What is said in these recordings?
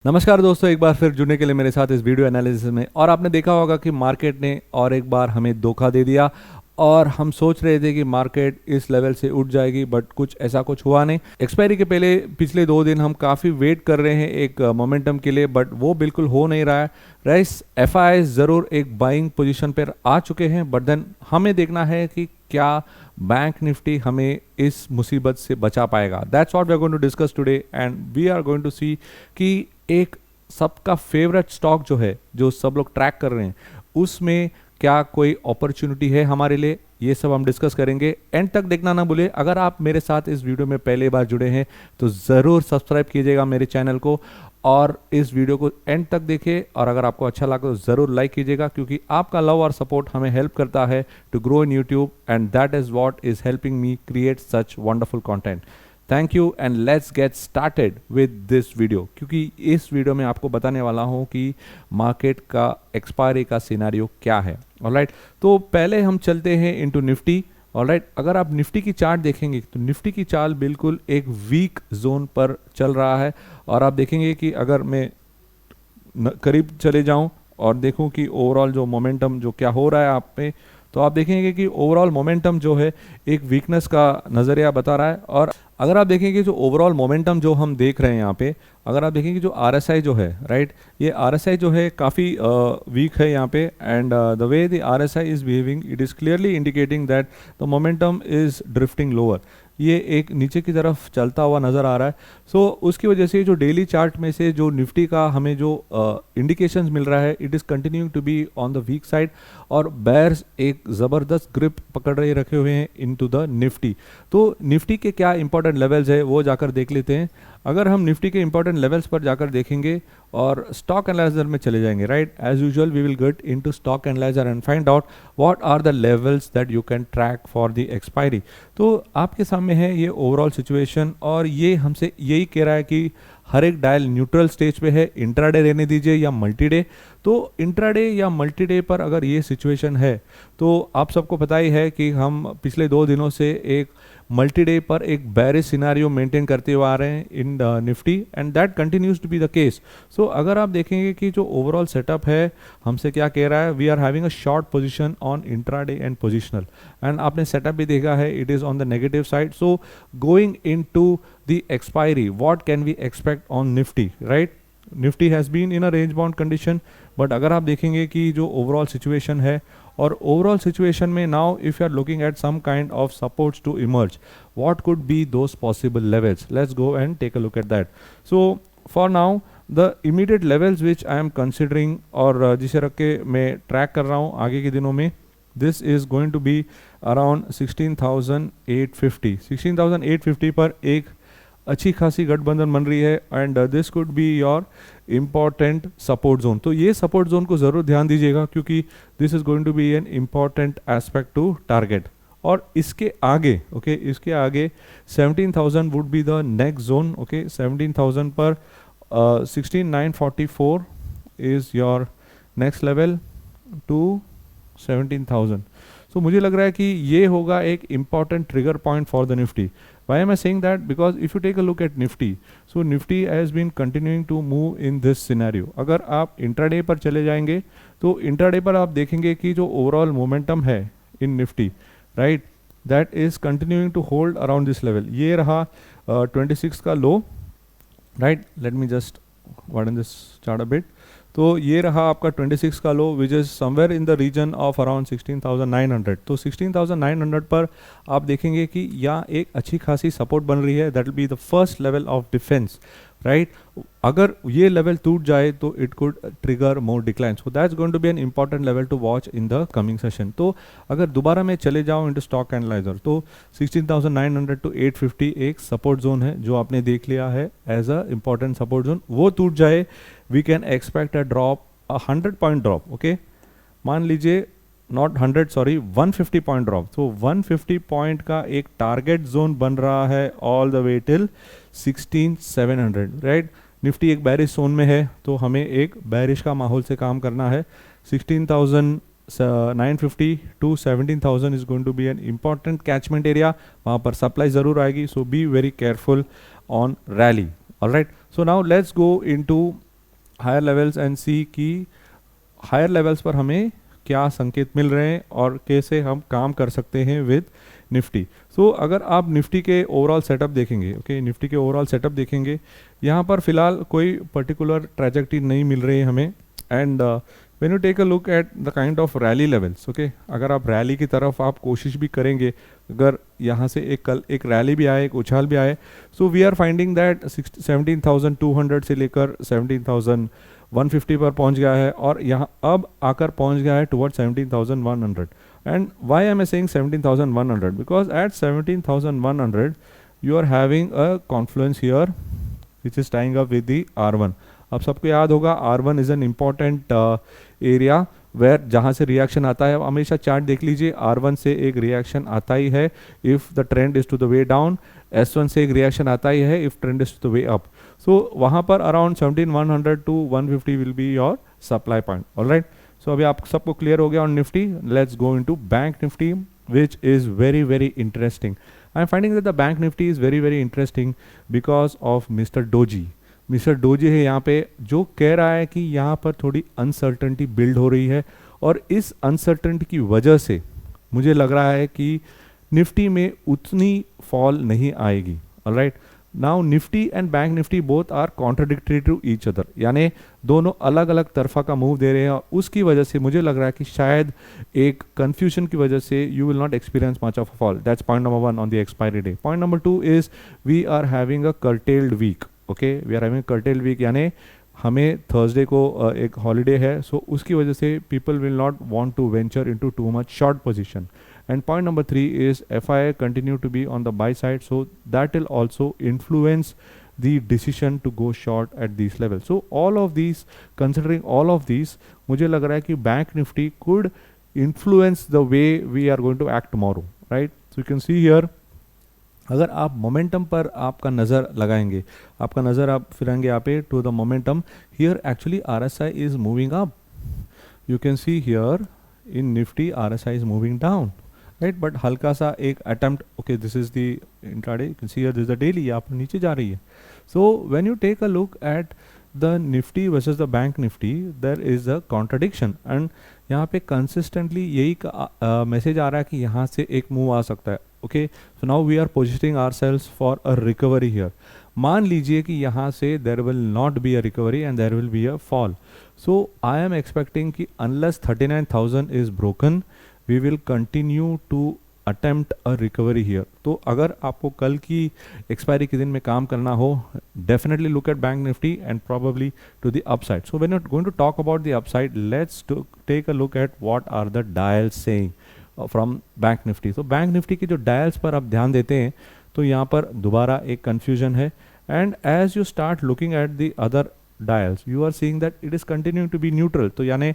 नमस्कार दोस्तों, एक बार फिर जुड़ने के लिए मेरे साथ इस वीडियो एनालिसिस में। और आपने देखा होगा कि मार्केट ने और एक बार हमें धोखा दे दिया और हम सोच रहे थे कि मार्केट इस लेवल से उठ जाएगी, बट कुछ हुआ नहीं। एक्सपायरी के पहले पिछले 2 दिन हम काफ़ी वेट कर रहे हैं एक मोमेंटम के लिए, बट वो बिल्कुल हो नहीं रहा है। राइस एफआई ज़रूर एक बाइंग पोजीशन पर आ चुके हैं, बट देन हमें देखना है कि क्या बैंक निफ्टी हमें इस मुसीबत से बचा पाएगा। That's what we are going to discuss today and we are going to see कि एक सबका फेवरेट स्टॉक जो है, जो सब लोग ट्रैक कर रहे हैं, उसमें क्या कोई अपॉर्चुनिटी है हमारे लिए। ये सब हम डिस्कस करेंगे। एंड तक देखना ना भूले। अगर आप मेरे साथ इस वीडियो में पहले बार जुड़े हैं तो ज़रूर सब्सक्राइब कीजिएगा मेरे चैनल को और इस वीडियो को एंड तक देखिए। और अगर आपको अच्छा लगा तो ज़रूर लाइक कीजिएगा, क्योंकि आपका लव और सपोर्ट हमें हेल्प करता है to grow in YouTube and that is what is helping me create such wonderful content. Thank you and let's get started with this video, क्योंकि इस वीडियो में आपको बताने वाला हूँ कि मार्केट का एक्सपायरी का सिनेरियो क्या है। ऑलराइट, तो पहले हम चलते हैं इनटू निफ्टी। ऑलराइट, अगर आप निफ्टी की चार्ट देखेंगे तो निफ्टी की चाल बिल्कुल एक वीक जोन पर चल रहा है। और आप देखेंगे कि अगर मैं करीब चले जाऊं और देखूं कि ओवरऑल जो मोमेंटम जो क्या हो रहा है आप पे, तो आप देखेंगे कि ओवरऑल मोमेंटम जो है एक वीकनेस का नज़रिया बता रहा है। और अगर आप देखेंगे जो ओवरऑल मोमेंटम जो हम देख रहे हैं यहाँ पे, अगर आप देखेंगे जो आरएसआई जो है, राइट, ये आरएसआई जो है काफ़ी वीक है यहाँ पे। And the way the RSI is behaving, it is clearly indicating that the momentum is drifting lower. ये एक नीचे की तरफ चलता हुआ नज़र आ रहा है। सो उसकी वजह से जो डेली चार्ट में से जो निफ्टी का हमें जो इंडिकेशंस मिल रहा है, it is continuing to be on the weak side और बेयर्स एक ज़बरदस्त ग्रिप पकड़ रहे रखे हुए हैं इनटू द निफ्टी। तो निफ्टी के क्या इंपॉर्टेंट लेवल्स है वो जाकर देख लेते हैं। अगर हम निफ्टी के इंपॉर्टेंट लेवल्स पर जाकर देखेंगे और स्टॉक एनालाइजर में चले जाएंगे, right, as usual we will get into stock analyser and find out what are the levels that you can track for the expiry. तो आपके सामने है ये ओवरऑल सिचुएशन और ये हमसे यही कह रहा है कि हर एक डायल न्यूट्रल स्टेज पे है, इंट्राडे रहने दीजिए या मल्टीडे। तो इंट्राडे या मल्टीडे पर अगर ये सिचुएशन है तो आप सबको पता ही है कि हम पिछले 2 दिनों से एक मल्टीडे पर एक बेरिश सिनारियो मेंटेन करते हुए आ रहे हैं in Nifty and that continues to be the case. So अगर आप देखेंगे कि जो ओवरऑल सेटअप है हमसे क्या कह रहा है, we are having a short position on intraday and positional. And आपने सेटअप भी देखा है, it is on the negative side. So going in to the expiry, what can we expect on nifty, right? Nifty has been in a range bound condition, but अगर आप देखेंगे कि जो overall situation है और overall situation में now if you are looking at some kind of supports to emerge, what could be those possible levels? Let's go and take a look at that. So for now the immediate levels which I am considering और जिसे रख के मैं track कर रहा हूँ आगे के दिनों में, this is going to be around 16,850 16,850 पर एक अच्छी खासी गठबंधन बन रही है and this could be your important support zone. तो ये सपोर्ट जोन को ज़रूर ध्यान दीजिएगा, क्योंकि this is going to be an important aspect to target. और इसके आगे इसके आगे 17,000 would be the next zone. 17,000 पर 16,944 is your next level to 17,000। सो मुझे लग रहा है कि ये होगा एक important trigger point for the Nifty. Why am I saying that? Because if you take a look at Nifty, so Nifty has been continuing to move in this scenario. अगर आप इंट्राडे पर चले जाएंगे तो इंट्राडे पर आप देखेंगे कि जो ओवरऑल मोमेंटम है in Nifty, right, that is continuing to hold around this level. ये रहा 26 का low, right. Let me just widen this chart a bit. तो ये रहा आपका 26 का low which is somewhere in the region of around 16,900। तो 16,900 पर आप देखेंगे कि यहाँ एक अच्छी खासी सपोर्ट बन रही है, that will be the first level of defence, right. अगर ये लेवल टूट जाए तो it could trigger more decline. So that's going to be an important level to watch in the coming session. तो अगर दोबारा मैं चले जाऊँ इनटू स्टॉक एनालाइजर तो 16,900 टू 850 एक सपोर्ट जोन है जो आपने देख लिया है as a important support zone. वो टूट जाए we can expect a drop, 100 point drop. Okay, मान लीजिए नॉट 100 सॉरी 150 पॉइंट ड्रॉप। तो 150 पॉइंट का एक टारगेट जोन बन रहा है all the way till 16,700, right. Nifty एक बैरिश जोन में है तो हमें एक बैरिश का माहौल से काम करना है। 16,950 to 17,000 is going to be an important catchment area. वहाँ पर सप्लाई ज़रूर आएगी, so be very careful on rally. Alright, so now let's go into higher levels and see कि हायर लेवल्स पर हमें क्या संकेत मिल रहे हैं और कैसे हम काम कर सकते हैं विद निफ्टी। सो अगर आप निफ्टी के ओवरऑल सेटअप देखेंगे, ओके, निफ्टी के ओवरऑल सेटअप देखेंगे, यहाँ पर फिलहाल कोई पर्टिकुलर ट्रैजेक्टरी नहीं मिल रही है हमें। And when you take a look at the kind of rally levels, okay, अगर आप रैली की तरफ आप कोशिश भी करेंगे, अगर यहाँ से कल एक रैली भी आए, एक उछाल भी आए, so we are finding that 17,200 से लेकर 17,150 पर पहुंच गया है और यहाँ अब आकर पहुंच गया है toward 17,100। And why am I saying 17,100? Because at 17,100 you are having a confluence here which is tying up with the R1। अब सबको याद होगा R1 is an important area where जहाँ से रिएक्शन आता है। हमेशा चार्ट देख लीजिए, R1 से एक रिएक्शन आता ही है if the trend is to the way down, S1 से एक रिएक्शन आता ही है if trend is to the way up. So वहाँ पर around 17,100 to 150 will be your supply point. Alright, so अभी आप सबको क्लियर हो गया on Nifty. Let's go into bank Nifty which is very very interesting. I am finding that the bank nifty is very very interesting because of Mr. Doji. Mister doji है यहाँ पे जो कह रहा है कि यहाँ पर थोड़ी अनसर्टनिटी बिल्ड हो रही है और इस अनसर्टनिटी की वजह से मुझे लग रहा है कि निफ्टी में उतनी फॉल नहीं आएगी। Alright, now Nifty and Bank Nifty both are contradictory to each other, यानी दोनों अलग अलग तरफा का मूव दे रहे हैं और उसकी वजह से मुझे लग रहा है कि शायद एक कंफ्यूजन की वजह से you will not experience much of a fall. That's point number 1 on the expiry day. Point number 2 is we are having a curtailed week. Okay, we are having curtailed week, यानी हमें Thursday को एक holiday है, सो उसकी वजह से people will not want to venture into too much short position. And point number 3 is FII continue to be on the buy side, so that will also influence the decision to go short at these levels. So all of these, considering all of these, मुझे लग रहा है कि bank Nifty could influence the way we are going to act tomorrow, right? So you can see here, अगर आप momentum पर आपका नज़र लगाएंगे, आपका नज़र आप फिराएंगे यहाँ पे to the momentum, here actually RSI is moving up. You can see here in Nifty RSI is moving down. Right, but हल्का सा एक attempt, okay, this is the intraday, you can see here this is the daily, यहाँ पर नीचे जा रही है। So when you take a look at the Nifty versus the Bank Nifty, there is a contradiction and यहाँ पे consistently यही message आ रहा है कि यहाँ से एक मूव आ सकता है। Okay, so now we are positioning ourselves for a recovery here. मान लीजिए कि यहाँ से there will not be a recovery and there will be a fall. So I am expecting कि unless 39,000 is broken we will continue to attempt a recovery here. तो अगर आपको कल की एक्सपायरी के दिन में काम करना हो, definitely look at bank nifty and probably to the upside. So when you're going to talk about the upside, let's take a look at what are the dials saying from bank nifty. So bank nifty की जो dials पर आप ध्यान देते हैं तो यहाँ पर दोबारा एक confusion है and as you start looking at the other dials, you are seeing that it is continuing to be neutral. तो यानी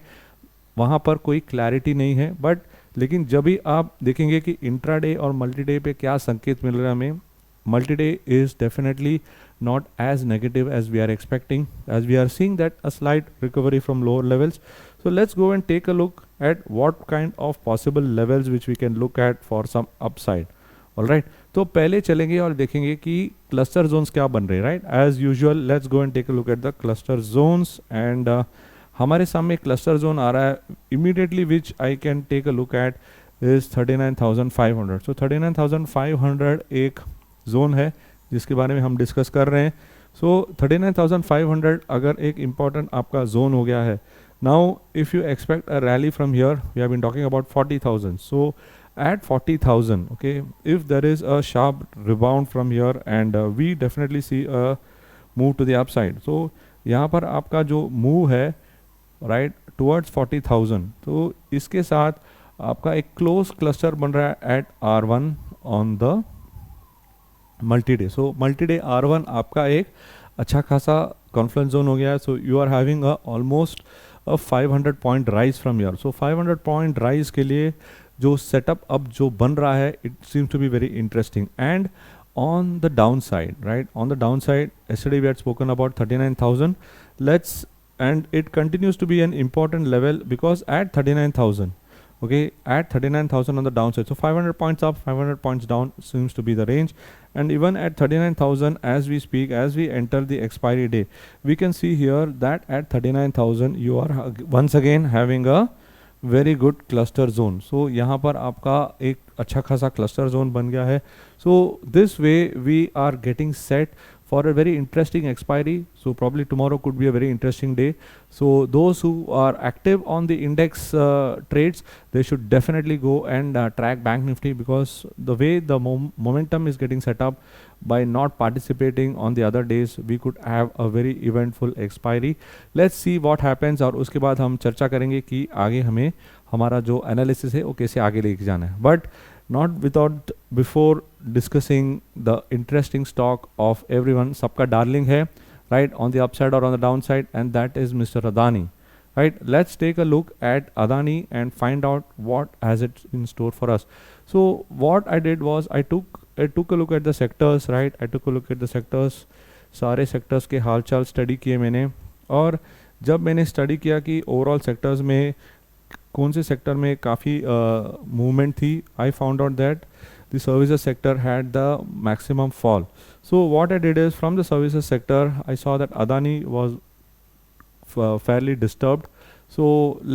वहाँ पर कोई क्लैरिटी नहीं है, बट लेकिन जब भी आप देखेंगे कि इंट्राडे और मल्टीडे पे क्या संकेत मिल रहा है हमें, multiday is definitely not as negative as we are expecting, as we are seeing that a slight recovery from lower levels. So let's go and take a look at what kind of possible levels which we can look at for some upside. All right, तो पहले चलेंगे और देखेंगे कि cluster Jones क्या बन रहे हैं. Right, as usual let's go and take a look at the cluster zones and हमारे सामने क्लस्टर जोन आ रहा है immediately which I can take a look at is 39,500. So 39,500 एक जोन है जिसके बारे में हम डिस्कस कर रहे हैं. सो 39,500 अगर एक इम्पॉर्टेंट आपका जोन हो गया है. Now, if you expect a rally from here, we have been talking about 40,000. So, at 40,000, okay, if there is a sharp rebound from here and we definitely see a move to the upside. So, यहाँ पर आपका जो move है, right, towards 40,000. तो इसके साथ आपका एक close cluster बन रहा है at R1 on the multi-day. So, multi-day R1 आपका एक अच्छा खासा confluence zone हो गया है. So, you are having a almost a 500 point rise from here. So 500 point rise के लिए जो सेटअप अब जो बन रहा है it seems to be very interesting. And on the down side, right, on the down side yesterday we had spoken about 39,000. let's and it continues to be an important level because at 39,000 okay, at 39,000 on the downside. So 500 points up, 500 points down seems to be the range. And even at 39,000 as we speak, as we enter the expiry day, we can see here that at 39,000 you are once again having a very good cluster zone. So यहाँ पर आपका एक अच्छा खासा cluster zone बन गया है. So this way we are getting set for a very interesting expiry. So probably tomorrow could be a very interesting day. So those who are active on the index trades, they should definitely go and track Bank Nifty, because the way the momentum is getting set up, by not participating on the other days, we could have a very eventful expiry. Let's see what happens, और उसके बाद हम चर्चा करेंगे कि आगे हमें हमारा जो एनालिसिस है वो कैसे आगे लेके जाना है. But not without before discussing the interesting stock of everyone, सबका darling है, right, on the upside or on the downside, and that is Mr. Adani, right. Let's take a look at Adani and find out what has it in store for us. So what I did was I took a look at the sectors, right. I took a look at the sectors, सारे sectors के हाल चाल study किए मैंने, और जब मैंने study किया कि overall sectors में कौन से सेक्टर में काफ़ी मूवमेंट थी, I found out that the services sector had the maximum fall. So what I did is from the services sector I saw that Adani was fairly disturbed. So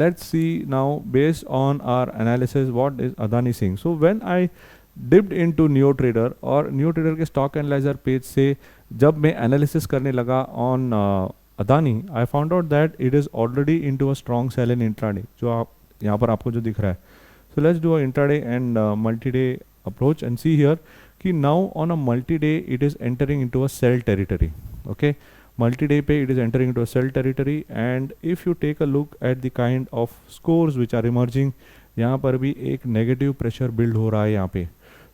let's see now, based on our analysis, what is Adani saying. So when I dipped into NeoTrader, और NeoTrader के stock analyser page से जब मैं analysis करने लगा on Adani, I found out that it is already into a strong sell in intraday, जो आप यहाँ पर आपको जो दिख रहा है. So let's do a intraday and multi-day approach and see here कि now on a multi-day it is entering into a sell territory. Okay, multi-day पे it is entering into a sell territory, and if you take a look at the kind of scores which are emerging, यहाँ पर भी एक negative pressure build हो रहा है यहाँ पे.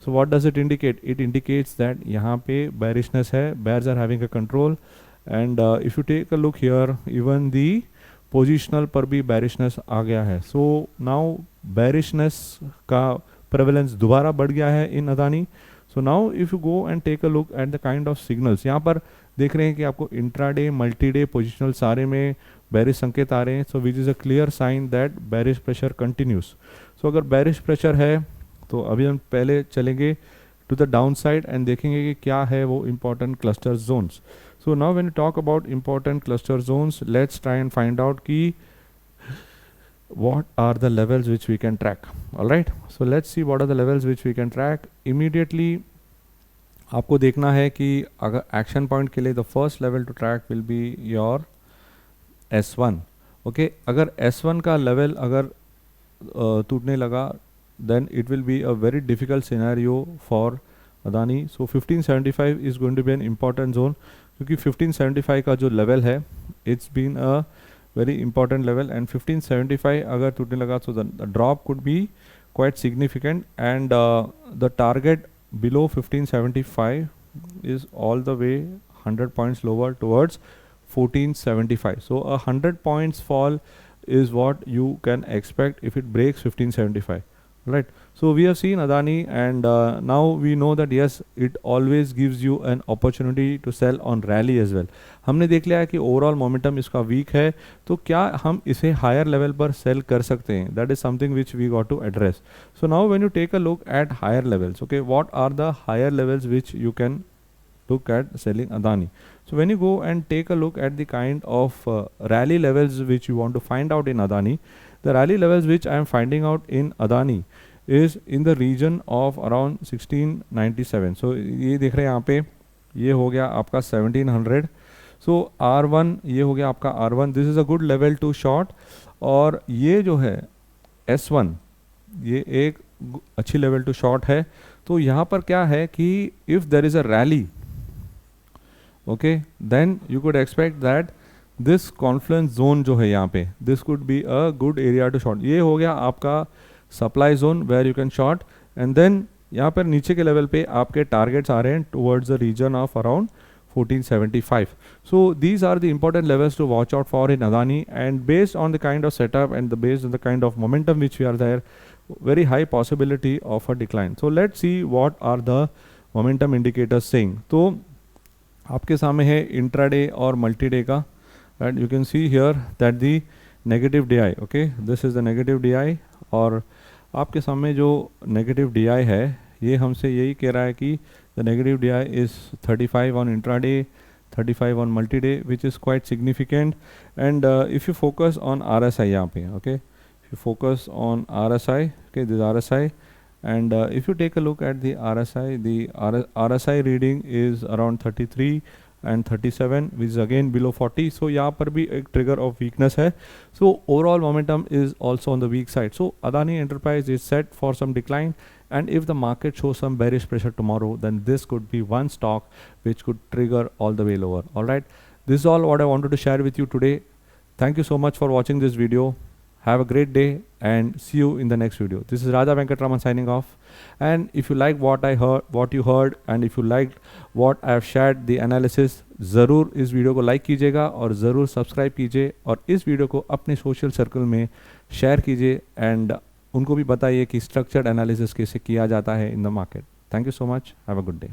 So what does it indicate? It indicates that यहाँ पे bearishness है, bears are having a control, and if you take a look here, even the positional पर भी बैरिशनेस आ गया है. सो नाउ बैरिशनेस का प्रेवलेंस दोबारा बढ़ गया है in Adani. So now if you go and take a look at the kind of signals, यहाँ पर देख रहे हैं कि आपको इंट्राडे मल्टीडे पोजिशनल सारे में बैरिश संकेत आ रहे हैं. So which is a clear sign that bearish pressure continues. So अगर बैरिश प्रेशर है तो अभी हम पहले चलेंगे to the down side and देखेंगे कि क्या है वो important cluster zones. So now when you talk about important cluster zones, let's try and find out what are the levels which we can track. All right, so let's see what are the levels which we can track. Immediately आपको देखना है कि अगर action point के लिए the first level to track will be your S1. Okay, अगर S1 का level अगर टूटने लगा, then it will be a very difficult scenario for Adani. So 1575 is going to be an important zone, क्योंकि 1575 का जो लेवल है it's been a very important level, and 1575 अगर टूटने लगा तो the drop could be quite significant, and the target below 1575 is all the way 100 points lower towards 1475. So a 100 points fall is what you can expect if it breaks 1575, right. So we have seen Adani, and now we know that yes, it always gives you an opportunity to sell on rally as well. हमने देख लिया है कि overall momentum इसका week है, तो क्या हम इसे हायर लेवल पर सेल कर सकते हैं? That is something which we got to address. So now when you take a look at higher levels, okay, what are the higher levels which you can look at selling Adani. So when you go and take a look at the kind of rally levels which you want to find out in Adani, the rally levels which I am finding out in Adani is in the region of around 1697. So ये देख रहे हैं यहाँ पे, ये हो गया आपका 1700. So R1 ये हो गया आपका R1. This is a good level to short. और ये जो है S1, ये एक अच्छी लेवल टू शॉर्ट है. तो यहाँ पर क्या है कि if there is a rally, okay, then you could expect that this confluence zone जो है यहाँ पे, this could be a good area to short. ये हो गया आपका supply zone where you can short, and then यहाँ पर नीचे के लेवल पे आपके टारगेट्स आ रहे हैं towards the region of around 1475. So these are the important levels to watch out for in Adani, and based on the kind of setup and based on the kind of momentum which we are there, very high possibility of a decline. So let's see what are the momentum indicators saying. तो आपके सामने है intraday और multi day का, and you can see here that the negative D I, okay, this is the negative D I. और आपके सामने जो नेगेटिव डी आई है ये हमसे यही कह रहा है कि the negative D I is 35 on intraday, 35 on multi-day, which is quite significant. And if you focus on RSI यहाँ पे, okay, if you focus on RSI, okay, this is RSI, and if you take a look at the RSI, the RSI reading is around 33 and 37, which is again below 40. So यहाँ पर भी एक trigger of weakness है. So overall momentum is also on the weak side. So Adani Enterprise is set for some decline. And if the market shows some bearish pressure tomorrow, then this could be one stock which could trigger all the way lower. All right, this is all what I wanted to share with you today. Thank you so much for watching this video. Have a great day and see you in the next video. This is Raja Venkatraman signing off. And if you like what you heard, and if you liked what I have shared, the analysis, ज़रूर इस video को like कीजिएगा और ज़रूर subscribe कीजिए और इस video को अपने सोशल सर्कल में शेयर कीजिए एंड उनको भी बताइए कि स्ट्रक्चर्ड एनालिसिस कैसे किया जाता है in the market. Thank you so much, have a good day.